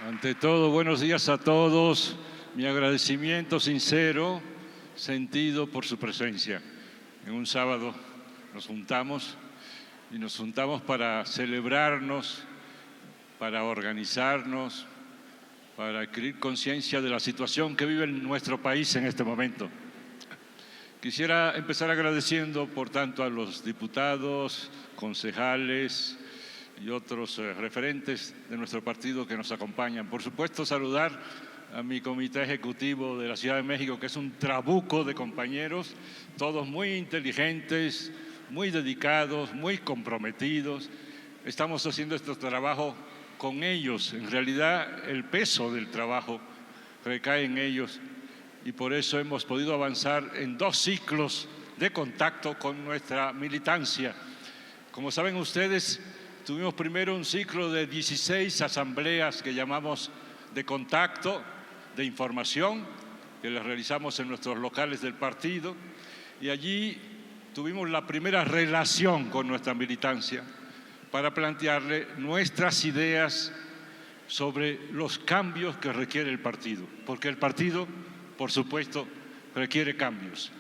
Ante todo, buenos días a todos. Mi agradecimiento sincero, sentido por su presencia. En un sábado nos juntamos para celebrarnos, para organizarnos, para adquirir conciencia de la situación que vive nuestro país en este momento. Quisiera empezar agradeciendo, por tanto, a los diputados, concejales y otros referentes de nuestro partido que nos acompañan. Por supuesto, saludar a mi comité ejecutivo de la Ciudad de México, que es un trabuco de compañeros, todos muy inteligentes, muy dedicados, muy comprometidos. Estamos haciendo este trabajo con ellos. En realidad, el peso del trabajo recae en ellos y por eso hemos podido avanzar en 2 ciclos de contacto con nuestra militancia. Como saben ustedes, tuvimos primero un ciclo de 16 asambleas que llamamos de contacto, de información, que las realizamos en nuestros locales del partido, y allí tuvimos la primera relación con nuestra militancia para plantearle nuestras ideas sobre los cambios que requiere el partido, porque el partido, por supuesto, requiere cambios.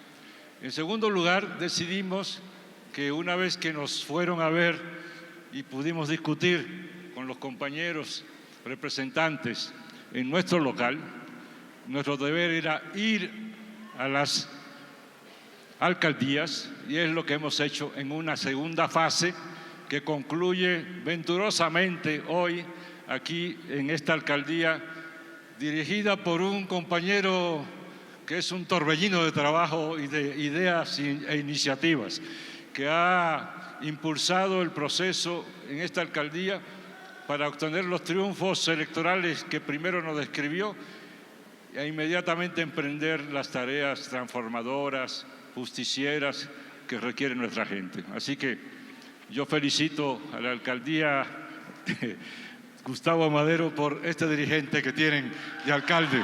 En segundo lugar, decidimos que una vez que nos fueron a ver y pudimos discutir con los compañeros representantes en nuestro local, nuestro deber era ir a las alcaldías y es lo que hemos hecho en una segunda fase que concluye venturosamente hoy aquí en esta alcaldía dirigida por un compañero que es un torbellino de trabajo y de ideas e iniciativas, que ha impulsado el proceso en esta alcaldía para obtener los triunfos electorales que primero nos describió e inmediatamente emprender las tareas transformadoras, justicieras que requiere nuestra gente. Así que yo felicito a la alcaldía Gustavo Madero por este dirigente que tienen de alcalde.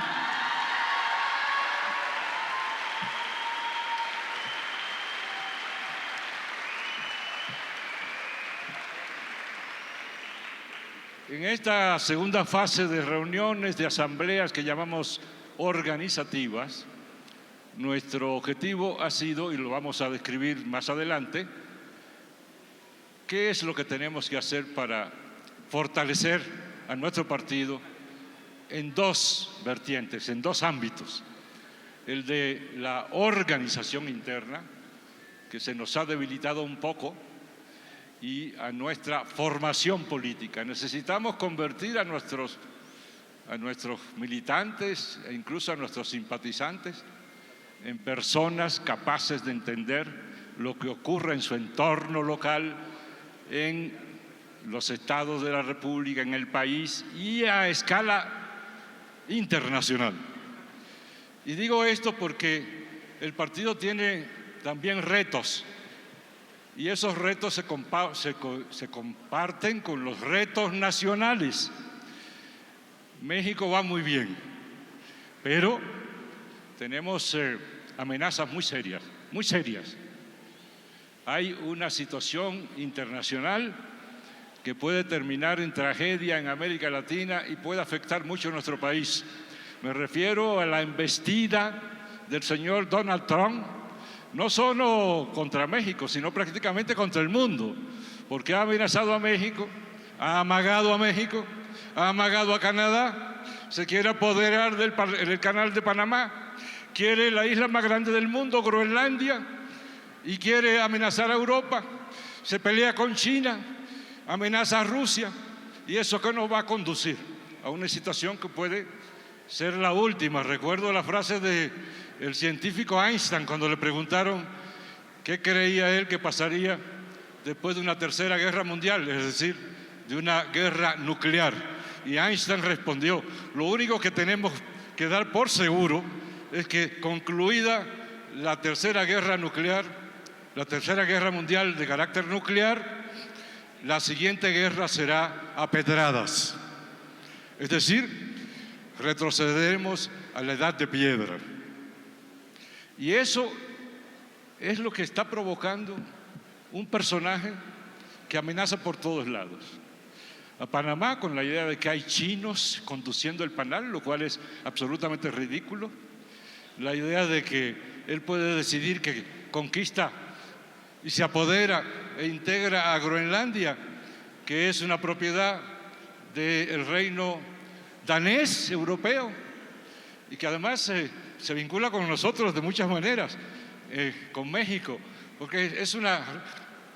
En esta segunda fase de reuniones, de asambleas que llamamos organizativas, nuestro objetivo ha sido, y lo vamos a describir más adelante, qué es lo que tenemos que hacer para fortalecer a nuestro partido en 2 vertientes, en 2 ámbitos. El de la organización interna, que se nos ha debilitado un poco, y a nuestra formación política. Necesitamos convertir a nuestros militantes e incluso a nuestros simpatizantes en personas capaces de entender lo que ocurre en su entorno local, en los estados de la República, en el país y a escala internacional. Y digo esto porque el partido tiene también retos. Y esos retos se comparten con los retos nacionales. México va muy bien, pero tenemos amenazas muy serias, muy serias. Hay una situación internacional que puede terminar en tragedia en América Latina y puede afectar mucho a nuestro país. Me refiero a la embestida del señor Donald Trump, no solo contra México, sino prácticamente contra el mundo, porque ha amenazado a México, ha amagado a México, ha amagado a Canadá, se quiere apoderar del canal de Panamá, quiere la isla más grande del mundo, Groenlandia, y quiere amenazar a Europa, se pelea con China, amenaza a Rusia, y eso que nos va a conducir a una situación que puede ser la última. Recuerdo la frase del científico Einstein cuando le preguntaron qué creía él que pasaría después de una tercera guerra mundial, es decir, de una guerra nuclear. Y Einstein respondió: lo único que tenemos que dar por seguro es que concluida la tercera guerra nuclear, la tercera guerra mundial de carácter nuclear, la siguiente guerra será a pedradas. Es decir, retrocederemos a la edad de piedra. Y eso es lo que está provocando un personaje que amenaza por todos lados. a Panamá con la idea de que hay chinos conduciendo el panal, lo cual es absolutamente ridículo. La idea de que él puede decidir que conquista y se apodera e integra a Groenlandia, que es una propiedad del reino danés europeo y que además se vincula con nosotros de muchas maneras, con México, porque es una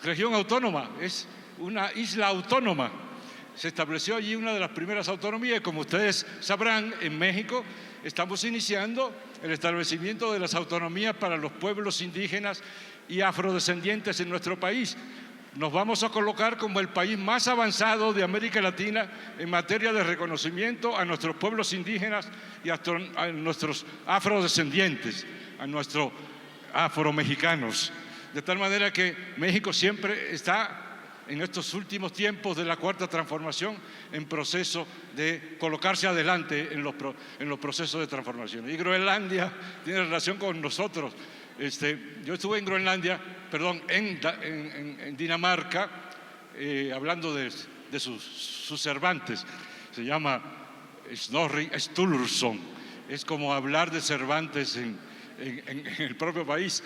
región autónoma, es una isla autónoma. Se estableció allí una de las primeras autonomías y, como ustedes sabrán, en México estamos iniciando el establecimiento de las autonomías para los pueblos indígenas y afrodescendientes en nuestro país. Nos vamos a colocar como el país más avanzado de América Latina en materia de reconocimiento a nuestros pueblos indígenas y a nuestros afrodescendientes, a nuestros afromexicanos. De tal manera que México siempre está, en estos últimos tiempos de la Cuarta Transformación, en proceso de colocarse adelante en los procesos de transformación. Y Groenlandia tiene relación con nosotros. Yo estuve en Groenlandia, perdón, en Dinamarca, hablando de sus Cervantes. Se llama Snorri Sturluson. Es como hablar de Cervantes en el propio país.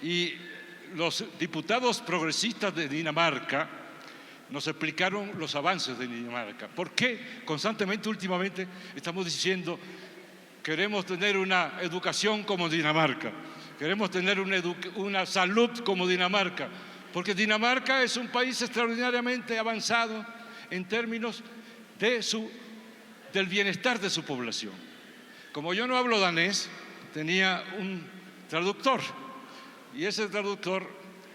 Y los diputados progresistas de Dinamarca nos explicaron los avances de Dinamarca. ¿Por qué constantemente, últimamente, estamos diciendo queremos tener una educación como Dinamarca? Queremos tener una salud como Dinamarca, porque Dinamarca es un país extraordinariamente avanzado en términos del bienestar de su población. Como yo no hablo danés, tenía un traductor, y ese traductor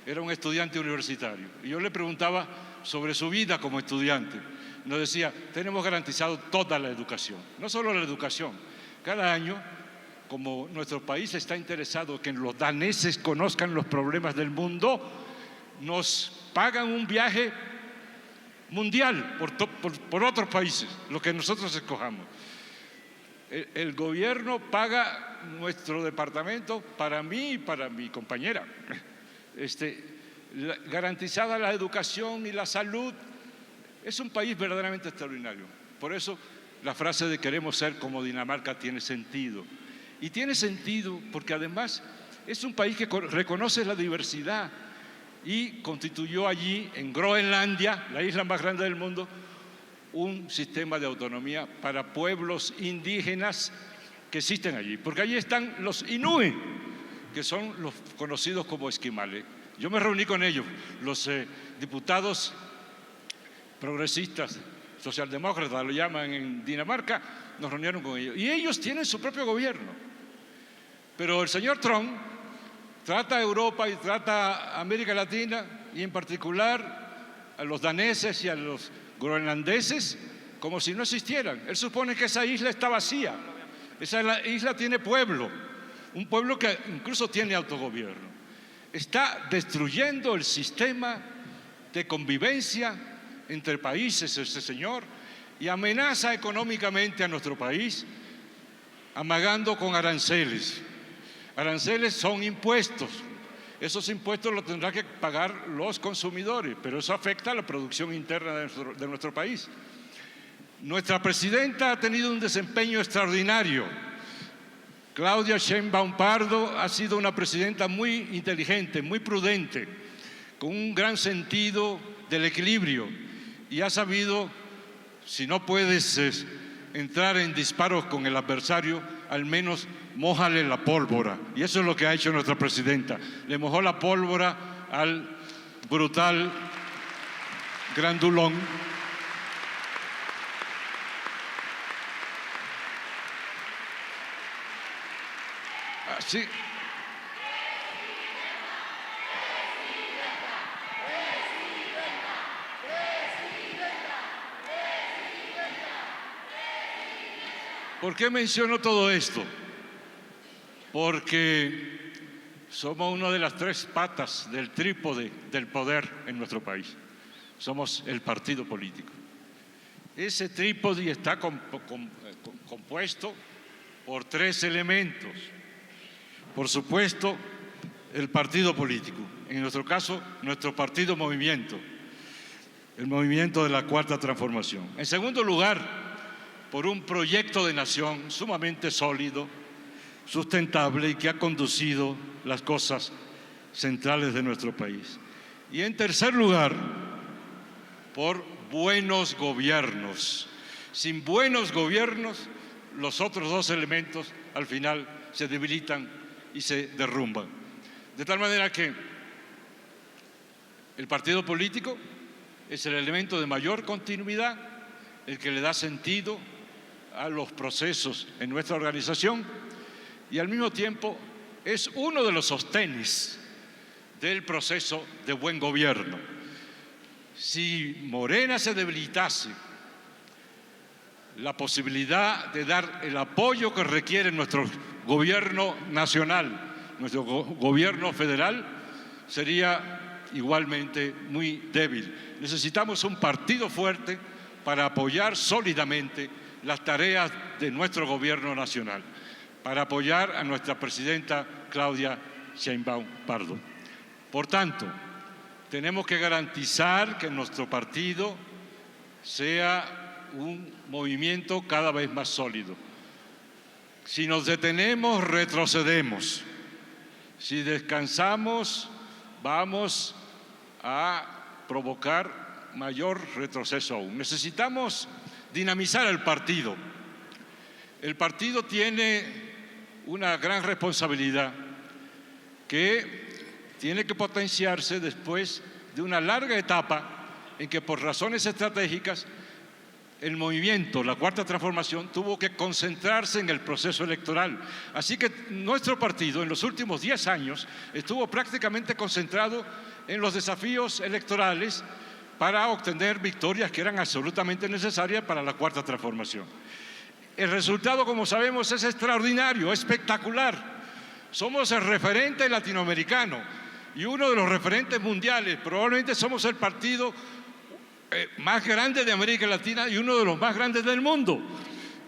era un estudiante universitario. Y yo le preguntaba sobre su vida como estudiante. Nos decía, tenemos garantizado toda la educación, no solo la educación. Cada año, como nuestro país está interesado en que los daneses conozcan los problemas del mundo, nos pagan un viaje mundial por otros países, lo que nosotros escojamos. El gobierno paga nuestro departamento para mí y para mi compañera. Garantizada la educación y la salud. Es un país verdaderamente extraordinario. Por eso la frase de queremos ser como Dinamarca tiene sentido. Y tiene sentido porque además es un país que reconoce la diversidad y constituyó allí, en Groenlandia, la isla más grande del mundo, un sistema de autonomía para pueblos indígenas que existen allí. Porque allí están los inuit, que son los conocidos como esquimales. Yo me reuní con ellos, los diputados progresistas, socialdemócratas lo llaman en Dinamarca, nos reunieron con ellos. Y ellos tienen su propio gobierno. Pero el señor Trump trata a Europa y trata a América Latina, y en particular a los daneses y a los groenlandeses, como si no existieran. Él supone que esa isla está vacía. Esa isla tiene pueblo, un pueblo que incluso tiene autogobierno. Está destruyendo el sistema de convivencia entre países ese señor, y amenaza económicamente a nuestro país, amagando con aranceles. Aranceles son impuestos. Esos impuestos los tendrán que pagar los consumidores, pero eso afecta a la producción interna de nuestro país. Nuestra presidenta ha tenido un desempeño extraordinario. Claudia Sheinbaum Pardo ha sido una presidenta muy inteligente, muy prudente, con un gran sentido del equilibrio, y ha sabido, si no puedes entrar en disparos con el adversario, al menos mójale la pólvora. Y eso es lo que ha hecho nuestra presidenta. Le mojó la pólvora al brutal grandulón así. ¿Por qué menciono todo esto? Porque somos una de las tres patas del trípode del poder en nuestro país. Somos el partido político. Ese trípode está compuesto por tres elementos. Por supuesto, el partido político. En nuestro caso, nuestro partido Movimiento. el movimiento de la Cuarta Transformación. En segundo lugar, por un proyecto de nación sumamente sólido, sustentable y que ha conducido las cosas centrales de nuestro país. Y en tercer lugar, por buenos gobiernos. Sin buenos gobiernos, los otros dos elementos al final se debilitan y se derrumban. De tal manera que el partido político es el elemento de mayor continuidad, el que le da sentido a los procesos en nuestra organización y al mismo tiempo es uno de los sostenes del proceso de buen gobierno. Si Morena se debilitase, la posibilidad de dar el apoyo que requiere nuestro gobierno nacional, nuestro gobierno federal, sería igualmente muy débil. Necesitamos un partido fuerte para apoyar sólidamente las tareas de nuestro gobierno nacional, para apoyar a nuestra presidenta Claudia Sheinbaum Pardo. Por tanto, tenemos que garantizar que nuestro partido sea un movimiento cada vez más sólido. Si nos detenemos, retrocedemos. Si descansamos, vamos a provocar mayor retroceso aún. Necesitamos dinamizar el partido. El partido tiene una gran responsabilidad que tiene que potenciarse después de una larga etapa en que por razones estratégicas el movimiento, la Cuarta Transformación, tuvo que concentrarse en el proceso electoral. Así que nuestro partido en los últimos 10 años estuvo prácticamente concentrado en los desafíos electorales para obtener victorias que eran absolutamente necesarias para la Cuarta Transformación. El resultado, como sabemos, es extraordinario, espectacular. Somos el referente latinoamericano y uno de los referentes mundiales. Probablemente somos el partido más grande de América Latina y uno de los más grandes del mundo.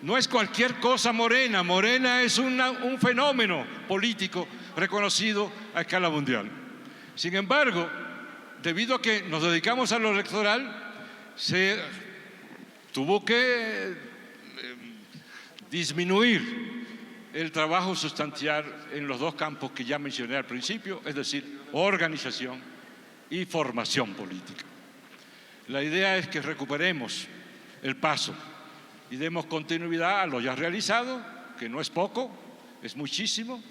No es cualquier cosa Morena. Morena es un fenómeno político reconocido a escala mundial. Sin embargo, debido a que nos dedicamos a lo electoral, se tuvo que disminuir el trabajo sustancial en los dos campos que ya mencioné al principio, es decir, organización y formación política. La idea es que recuperemos el paso y demos continuidad a lo ya realizado, que no es poco, es muchísimo,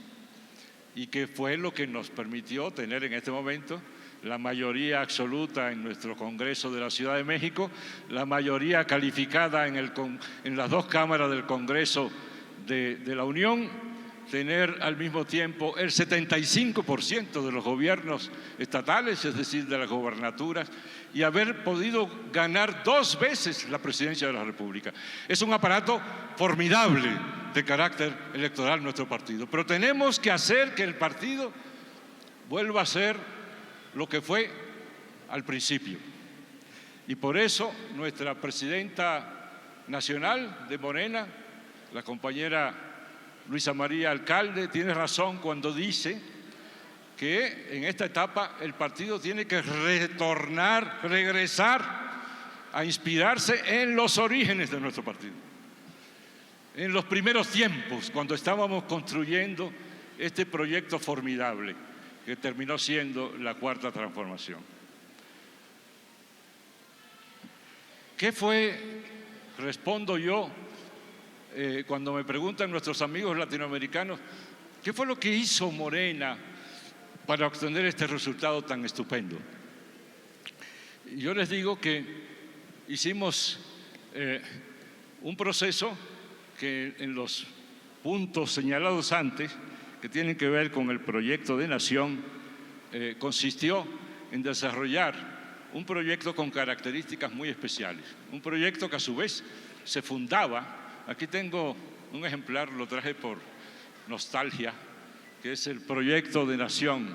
y que fue lo que nos permitió tener en este momento la mayoría absoluta en nuestro Congreso de la Ciudad de México, la mayoría calificada en las dos cámaras del Congreso de la Unión, tener al mismo tiempo el 75% de los gobiernos estatales, es decir, de las gobernaturas, y haber podido ganar 2 veces la presidencia de la República. Es un aparato formidable de carácter electoral nuestro partido, pero tenemos que hacer que el partido vuelva a ser lo que fue al principio. Y por eso nuestra presidenta nacional de Morena, la compañera Luisa María Alcalde, tiene razón cuando dice que en esta etapa el partido tiene que regresar a inspirarse en los orígenes de nuestro partido. En los primeros tiempos, cuando estábamos construyendo este proyecto formidable que terminó siendo la Cuarta Transformación. ¿Qué fue? Respondo yo cuando me preguntan nuestros amigos latinoamericanos, ¿qué fue lo que hizo Morena para obtener este resultado tan estupendo? Yo les digo que hicimos un proceso que en los puntos señalados antes, que tienen que ver con el proyecto de nación, consistió en desarrollar un proyecto con características muy especiales, un proyecto que a su vez se fundaba. Aquí tengo un ejemplar, lo traje por nostalgia, que es el proyecto de nación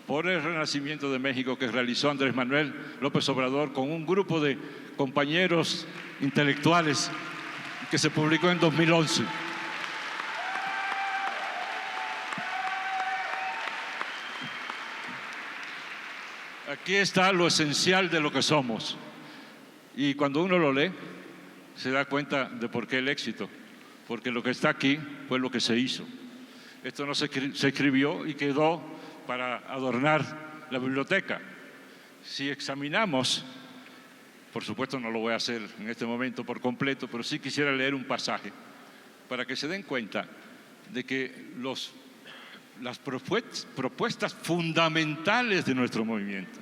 por el renacimiento de México que realizó Andrés Manuel López Obrador con un grupo de compañeros intelectuales que se publicó en 2011. Aquí está lo esencial de lo que somos. Y cuando uno lo lee, se da cuenta de por qué el éxito, porque lo que está aquí fue lo que se hizo. Esto no se escribió y quedó para adornar la biblioteca. Si examinamos, por supuesto no lo voy a hacer en este momento por completo, pero sí quisiera leer un pasaje para que se den cuenta de que las propuestas fundamentales de nuestro movimiento,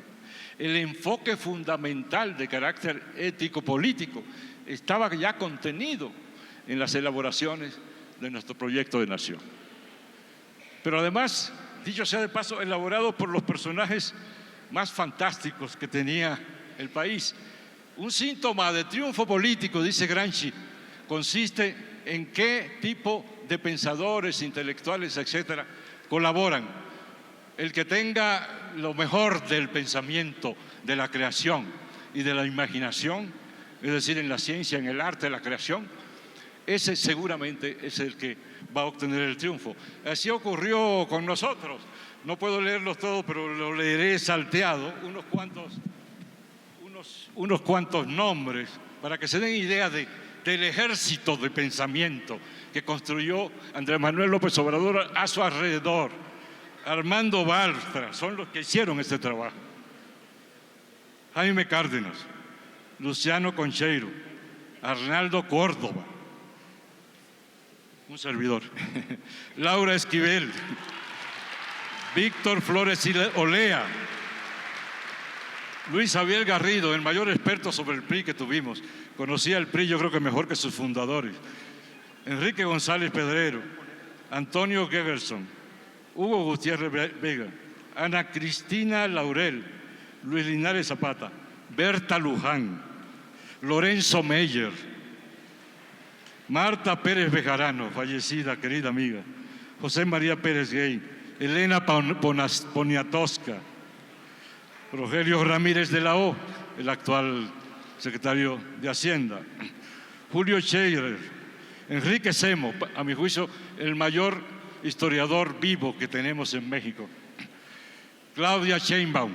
el enfoque fundamental de carácter ético-político, estaba ya contenido en las elaboraciones de nuestro proyecto de nación. Pero además, dicho sea de paso, elaborado por los personajes más fantásticos que tenía el país. Un síntoma de triunfo político, dice Gramsci, consiste en qué tipo de pensadores, intelectuales, etcétera, colaboran. El que tenga lo mejor del pensamiento, de la creación y de la imaginación, es decir, en la ciencia, en el arte, la creación, ese seguramente es el que va a obtener el triunfo. Así ocurrió con nosotros. No puedo leerlos todos, pero lo leeré salteado, unos cuantos nombres, para que se den idea del ejército de pensamiento que construyó Andrés Manuel López Obrador a su alrededor. Armando Bartra, son los que hicieron este trabajo. Jaime Cárdenas, Luciano Concheiro, Arnaldo Córdoba, un servidor, Laura Esquivel, Víctor Flores Olea, Luis Javier Garrido, el mayor experto sobre el PRI que tuvimos. Conocía el PRI, yo creo que mejor que sus fundadores. Enrique González Pedrero, Antonio Geverson, Hugo Gutiérrez Vega, Ana Cristina Laurel, Luis Linares Zapata, Berta Luján, Lorenzo Meyer, Marta Pérez Bejarano, fallecida, querida amiga, José María Pérez Gay, Elena Poniatowska, Rogelio Ramírez de la O, el actual secretario de Hacienda, Julio Scherer, Enrique Semo, a mi juicio el mayor historiador vivo que tenemos en México, Claudia Sheinbaum,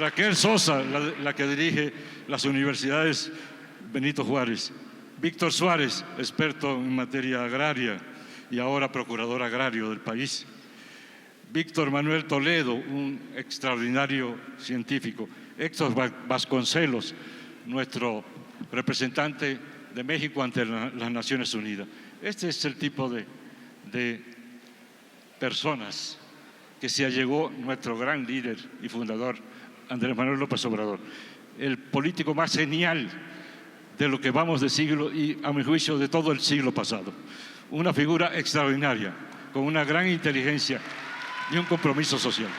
Raquel Sosa, la que dirige las universidades Benito Juárez, Víctor Suárez, experto en materia agraria y ahora procurador agrario del país, Víctor Manuel Toledo, un extraordinario científico, Héctor Vasconcelos, nuestro representante de México ante las Naciones Unidas. Este es el tipo de personas que se allegó nuestro gran líder y fundador, Andrés Manuel López Obrador, el político más genial de lo que vamos de siglo y, a mi juicio, de todo el siglo pasado. Una figura extraordinaria, con una gran inteligencia y un compromiso social.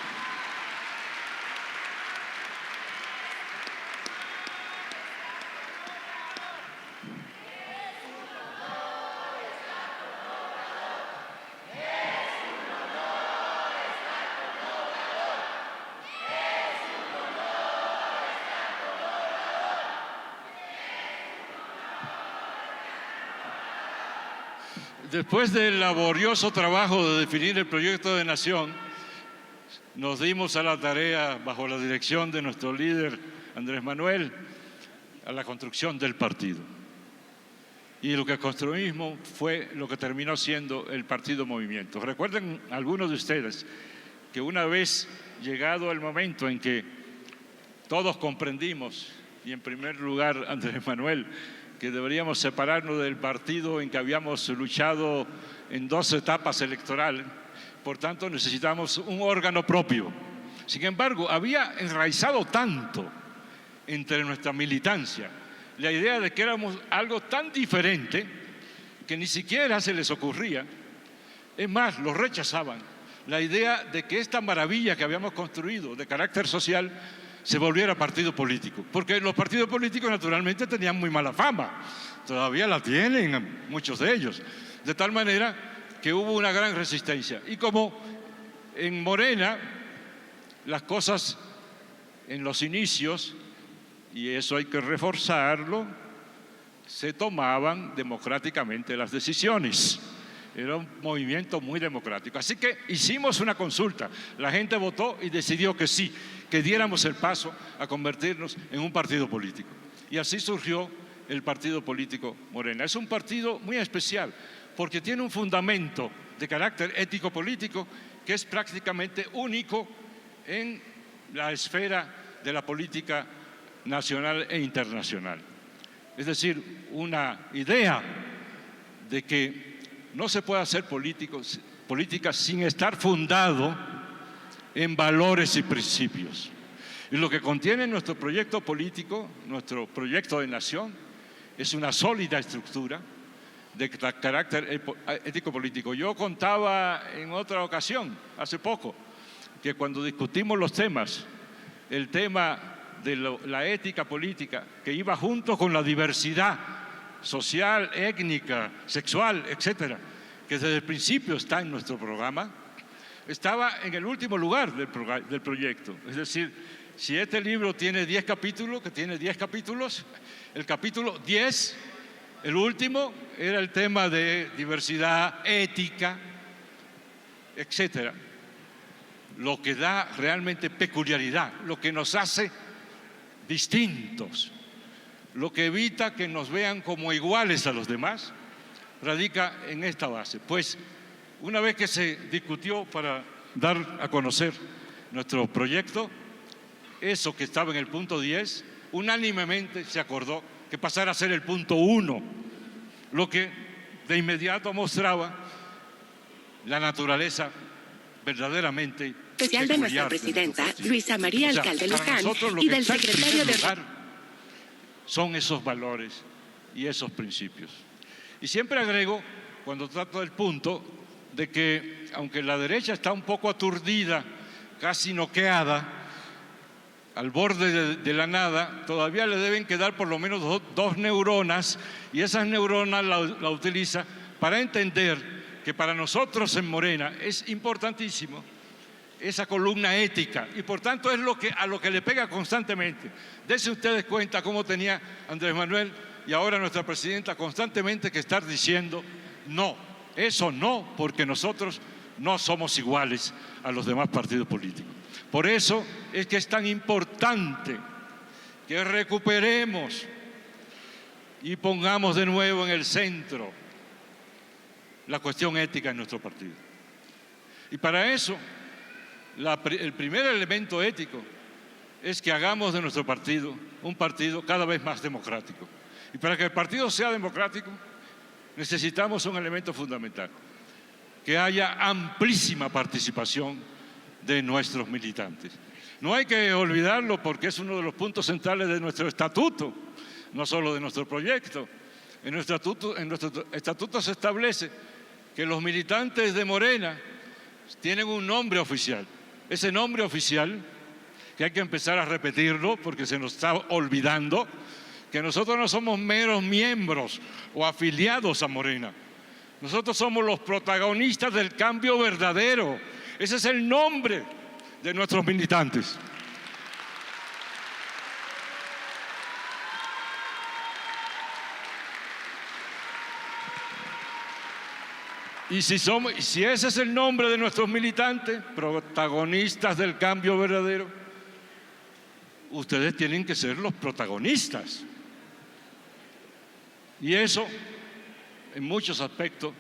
Después del laborioso trabajo de definir el proyecto de nación, nos dimos a la tarea, bajo la dirección de nuestro líder Andrés Manuel, a la construcción del partido. Y lo que construimos fue lo que terminó siendo el Partido Movimiento. Recuerden algunos de ustedes que una vez llegado el momento en que todos comprendimos, y en primer lugar Andrés Manuel, que deberíamos separarnos del partido en que habíamos luchado en 2 etapas electorales, por tanto necesitamos un órgano propio. Sin embargo, había enraizado tanto entre nuestra militancia la idea de que éramos algo tan diferente que ni siquiera se les ocurría, es más, lo rechazaban, la idea de que esta maravilla que habíamos construido de carácter social se volviera partido político, porque los partidos políticos naturalmente tenían muy mala fama, todavía la tienen muchos de ellos, de tal manera que hubo una gran resistencia. Y como en Morena las cosas en los inicios, y eso hay que reforzarlo, se tomaban democráticamente las decisiones. Era un movimiento muy democrático. Así que hicimos una consulta. La gente votó y decidió que sí, que diéramos el paso a convertirnos en un partido político. Y así surgió el partido político Morena. Es un partido muy especial porque tiene un fundamento de carácter ético-político que es prácticamente único en la esfera de la política nacional e internacional. Es decir, una idea de que no se puede hacer política sin estar fundado en valores y principios. Y lo que contiene nuestro proyecto político, nuestro proyecto de nación, es una sólida estructura de carácter ético-político. Yo contaba en otra ocasión, hace poco, que cuando discutimos los temas, el tema de la ética política, que iba junto con la diversidad social, étnica, sexual, etcétera, que desde el principio está en nuestro programa, estaba en el último lugar del proyecto. Es decir, si este libro tiene 10 capítulos, que tiene 10 capítulos, el capítulo 10, el último, era el tema de diversidad, ética, etcétera. Lo que da realmente peculiaridad, lo que nos hace distintos, lo que evita que nos vean como iguales a los demás, radica en esta base. Pues una vez que se discutió para dar a conocer nuestro proyecto, eso que estaba en el punto 10, unánimemente se acordó que pasara a ser el punto 1, lo que de inmediato mostraba la naturaleza verdaderamente especial de nuestra presidenta Luisa María Alcalde Luján y del secretario de... Son esos valores y esos principios. Y siempre agrego, cuando trato del punto, de que aunque la derecha está un poco aturdida, casi noqueada, al borde de la nada, todavía le deben quedar por lo menos dos neuronas, y esas neuronas la utiliza para entender que para nosotros en Morena es importantísimo esa columna ética, y por tanto es a lo que le pega constantemente. Dense ustedes cuenta cómo tenía Andrés Manuel y ahora nuestra presidenta constantemente que estar diciendo no, eso no, porque nosotros no somos iguales a los demás partidos políticos. Por eso es que es tan importante que recuperemos y pongamos de nuevo en el centro la cuestión ética en nuestro partido. Y para eso, el primer elemento ético es que hagamos de nuestro partido un partido cada vez más democrático. Y para que el partido sea democrático, necesitamos un elemento fundamental, que haya amplísima participación de nuestros militantes. No hay que olvidarlo porque es uno de los puntos centrales de nuestro estatuto, no solo de nuestro proyecto. En nuestro estatuto se establece que los militantes de Morena tienen un nombre oficial. Ese nombre oficial, que hay que empezar a repetirlo porque se nos está olvidando, que nosotros no somos meros miembros o afiliados a Morena. Nosotros somos los protagonistas del cambio verdadero. Ese es el nombre de nuestros militantes. Y si ese es el nombre de nuestros militantes, protagonistas del cambio verdadero, ustedes tienen que ser los protagonistas. Y eso, en muchos aspectos,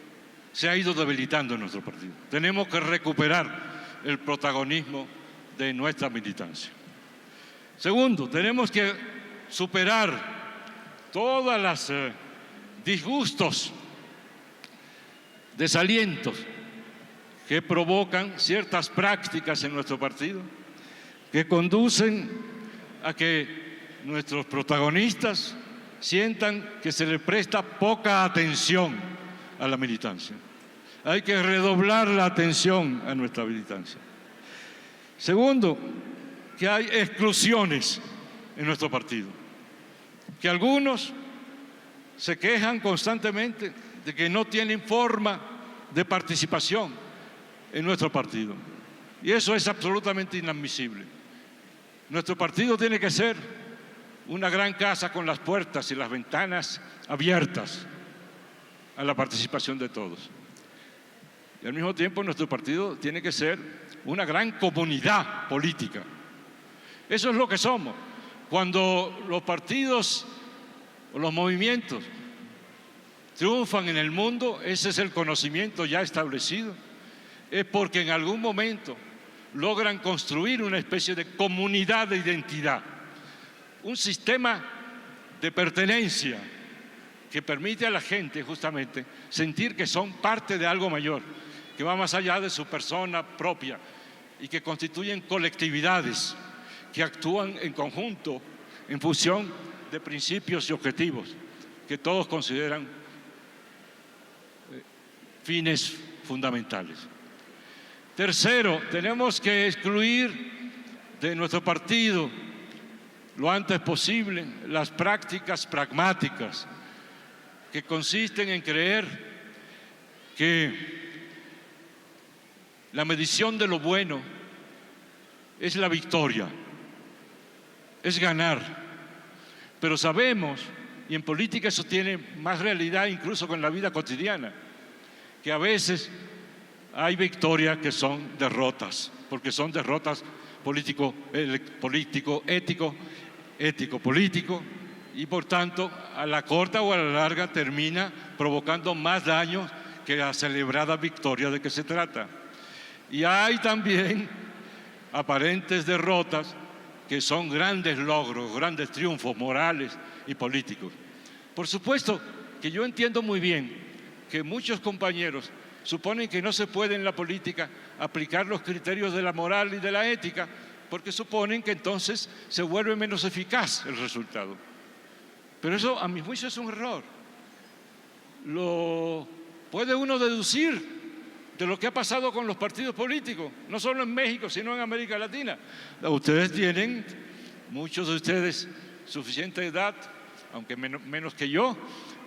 se ha ido debilitando en nuestro partido. Tenemos que recuperar el protagonismo de nuestra militancia. Segundo, tenemos que superar todas las disgustos, desalientos que provocan ciertas prácticas en nuestro partido, que conducen a que nuestros protagonistas sientan que se les presta poca atención a la militancia. Hay que redoblar la atención a nuestra militancia. Segundo, que hay exclusiones en nuestro partido, que algunos se quejan constantemente de que no tienen forma de participación en nuestro partido. Y eso es absolutamente inadmisible. Nuestro partido tiene que ser una gran casa con las puertas y las ventanas abiertas a la participación de todos. al mismo tiempo nuestro partido tiene que ser una gran comunidad política. Eso es lo que somos. Cuando los partidos o los movimientos triunfan en el mundo, ese es el conocimiento ya establecido, es porque en algún momento logran construir una especie de comunidad de identidad, un sistema de pertenencia que permite a la gente justamente sentir que son parte de algo mayor, que va más allá de su persona propia y que constituyen colectividades que actúan en conjunto en función de principios y objetivos que todos consideran fines fundamentales. Tercero, tenemos que excluir de nuestro partido lo antes posible las prácticas pragmáticas que consisten en creer que la medición de lo bueno es la victoria, es ganar. Pero sabemos, y en política eso tiene más realidad incluso con la vida cotidiana, que a veces hay victorias que son derrotas, porque son derrotas ético-político, y por tanto a la corta o a la larga termina provocando más daños que la celebrada victoria de que se trata. Y hay también aparentes derrotas que son grandes logros, grandes triunfos morales y políticos. Por supuesto que yo entiendo muy bien que muchos compañeros suponen que no se puede en la política aplicar los criterios de la moral y de la ética, porque suponen que entonces se vuelve menos eficaz el resultado. Pero eso, a mi juicio, es un error. Lo puede uno deducir de lo que ha pasado con los partidos políticos, no solo en México, sino en América Latina. Ustedes tienen, muchos de ustedes, suficiente edad, aunque menos que yo,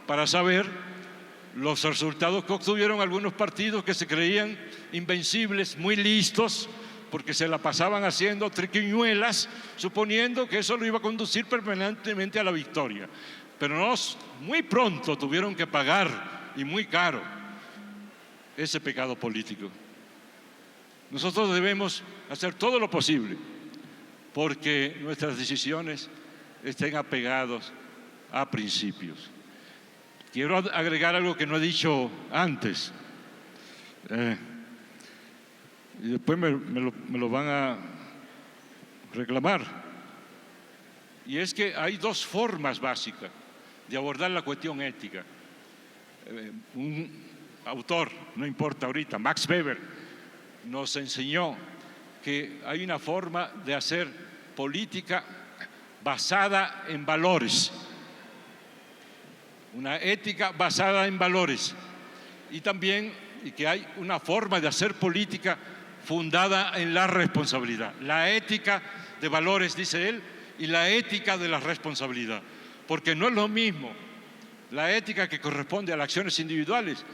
para saber los resultados que obtuvieron algunos partidos que se creían invencibles, muy listos, porque se la pasaban haciendo triquiñuelas, suponiendo que eso lo iba a conducir permanentemente a la victoria. Pero muy pronto tuvieron que pagar, y muy caro, ese pecado político. Nosotros debemos hacer todo lo posible porque nuestras decisiones estén apegadas a principios. Quiero agregar algo que no he dicho antes, y después me lo van a reclamar, y es que hay dos formas básicas de abordar la cuestión ética. Un autor, no importa ahorita, Max Weber, nos enseñó que hay una forma de hacer política basada en valores, una ética basada en valores, y también que hay una forma de hacer política fundada en la responsabilidad. La ética de valores, dice él, y la ética de la responsabilidad, porque no es lo mismo la ética que corresponde a las acciones individuales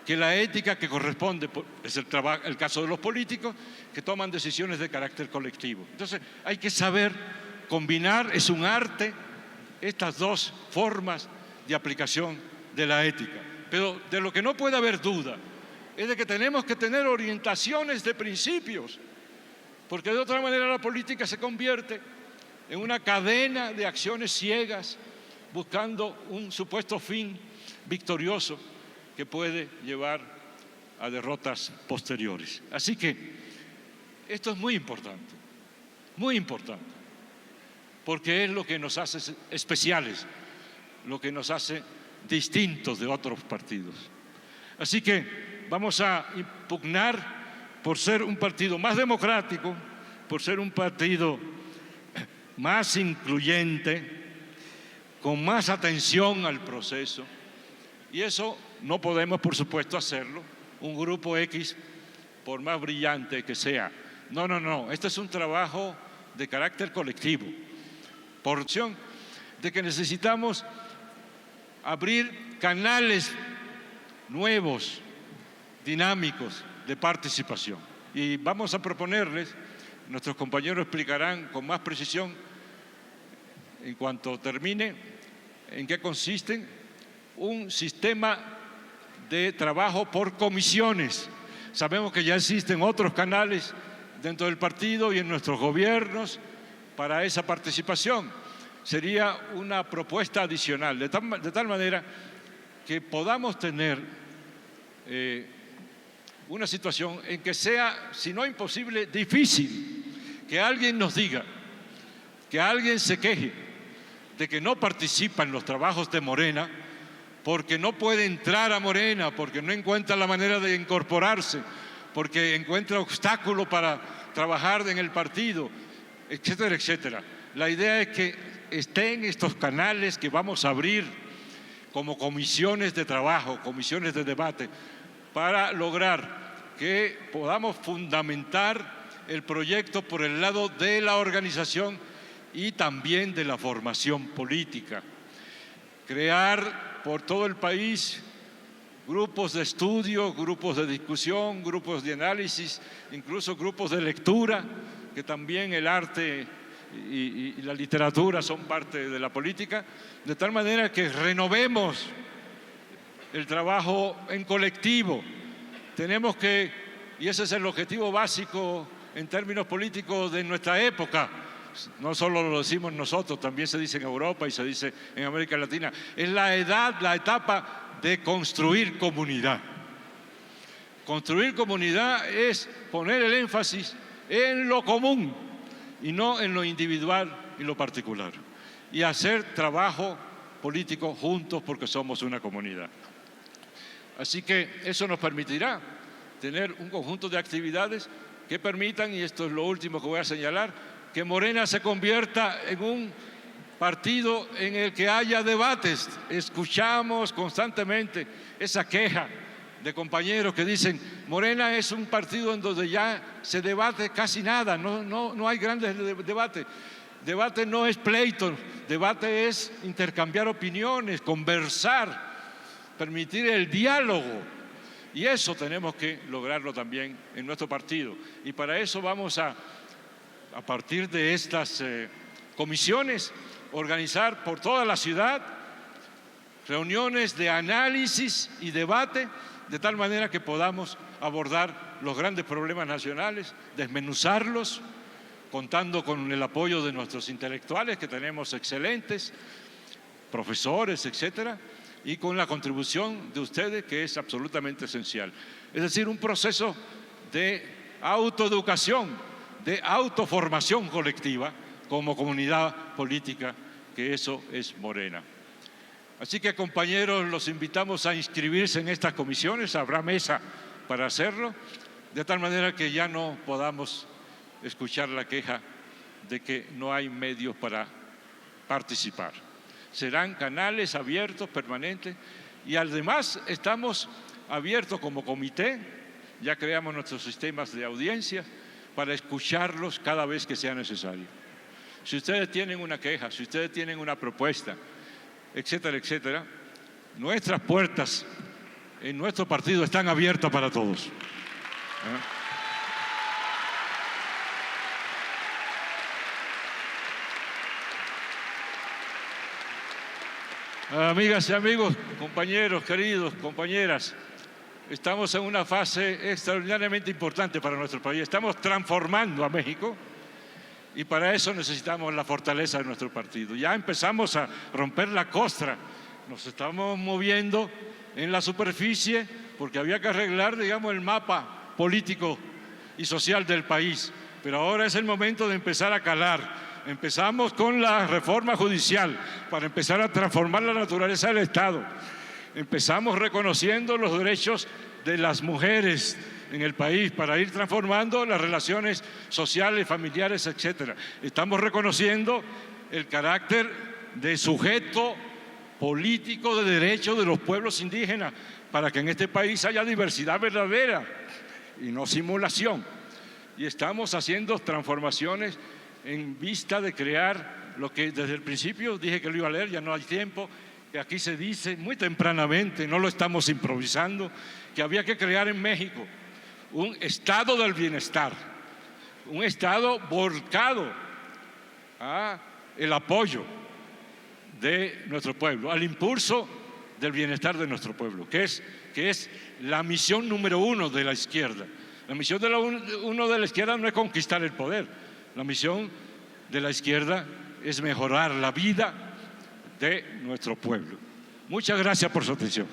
que la ética que corresponde, es el caso de los políticos, que toman decisiones de carácter colectivo. Entonces hay que saber combinar, es un arte, estas dos formas de aplicación de la ética. Pero de lo que no puede haber duda es de que tenemos que tener orientaciones de principios, porque de otra manera la política se convierte en una cadena de acciones ciegas buscando un supuesto fin victorioso que puede llevar a derrotas posteriores. Así que esto es muy importante, porque es lo que nos hace especiales, lo que nos hace distintos de otros partidos. Así que vamos a impugnar por ser un partido más democrático, por ser un partido más incluyente, con más atención al proceso, y eso no podemos, por supuesto, hacerlo un grupo X, por más brillante que sea. No, este es un trabajo de carácter colectivo, por opción de que necesitamos abrir canales nuevos, dinámicos de participación. Y vamos a proponerles, nuestros compañeros explicarán con más precisión en cuanto termine en qué consisten, un sistema de trabajo por comisiones, Sabemos que ya existen otros canales dentro del partido y en nuestros gobiernos para esa participación. Sería una propuesta adicional, de tal manera que podamos tener una situación en que sea, si no imposible, difícil que alguien nos diga, que alguien se queje de que no participa en los trabajos de Morena porque no puede entrar a Morena, porque no encuentra la manera de incorporarse, porque encuentra obstáculos para trabajar en el partido, etcétera, etcétera. La idea es que estén estos canales que vamos a abrir como comisiones de trabajo, comisiones de debate, para lograr que podamos fundamentar el proyecto por el lado de la organización y también de la formación política. Crear por todo el país grupos de estudio, grupos de discusión, grupos de análisis, incluso grupos de lectura, que también el arte y la literatura son parte de la política, de tal manera que renovemos el trabajo en colectivo. Tenemos que, y ese es el objetivo básico en términos políticos de nuestra época, no solo lo decimos nosotros, también se dice en Europa y se dice en América Latina, es la etapa de construir comunidad. Construir comunidad es poner el énfasis en lo común y no en lo individual y lo particular, y hacer trabajo político juntos porque somos una comunidad. Así que eso nos permitirá tener un conjunto de actividades que permitan, y esto es lo último que voy a señalar, que Morena se convierta en un partido en el que haya debates. Escuchamos constantemente esa queja de compañeros que dicen: Morena es un partido en donde ya se debate casi nada, no hay grandes debates. Debate no es pleito, debate es intercambiar opiniones, conversar, permitir el diálogo. Y eso tenemos que lograrlo también en nuestro partido. Y para eso vamos a partir de estas comisiones, organizar por toda la ciudad reuniones de análisis y debate, de tal manera que podamos abordar los grandes problemas nacionales, desmenuzarlos, contando con el apoyo de nuestros intelectuales, que tenemos excelentes, profesores, etcétera, y con la contribución de ustedes, que es absolutamente esencial. Es decir, un proceso de autoeducación, de autoformación colectiva como comunidad política, que eso es Morena. Así que, compañeros, los invitamos a inscribirse en estas comisiones. Habrá mesa para hacerlo, de tal manera que ya no podamos escuchar la queja de que no hay medios para participar. Serán canales abiertos, permanentes, y además estamos abiertos como comité, ya creamos nuestros sistemas de audiencia para escucharlos cada vez que sea necesario. Si ustedes tienen una queja, si ustedes tienen una propuesta, etcétera, etcétera, nuestras puertas en nuestro partido están abiertas para todos. Amigas y amigos, compañeros, queridos, compañeras, estamos en una fase extraordinariamente importante para nuestro país. Estamos transformando a México y para eso necesitamos la fortaleza de nuestro partido. Ya empezamos a romper la costra, nos estamos moviendo en la superficie porque había que arreglar, digamos, el mapa político y social del país. Pero ahora es el momento de empezar a calar. Empezamos con la reforma judicial para empezar a transformar la naturaleza del Estado. Empezamos reconociendo los derechos de las mujeres en el país para ir transformando las relaciones sociales, familiares, etcétera. Estamos reconociendo el carácter de sujeto político de derecho de los pueblos indígenas para que en este país haya diversidad verdadera y no simulación. Y estamos haciendo transformaciones en vista de crear lo que desde el principio dije que lo iba a leer, ya no hay tiempo, que aquí se dice muy tempranamente, no lo estamos improvisando, que había que crear en México un estado del bienestar, un estado volcado al apoyo de nuestro pueblo, al impulso del bienestar de nuestro pueblo, que es la misión número uno de la izquierda. La misión uno de la izquierda no es conquistar el poder. La misión de la izquierda es mejorar la vida de nuestro pueblo. Muchas gracias por su atención.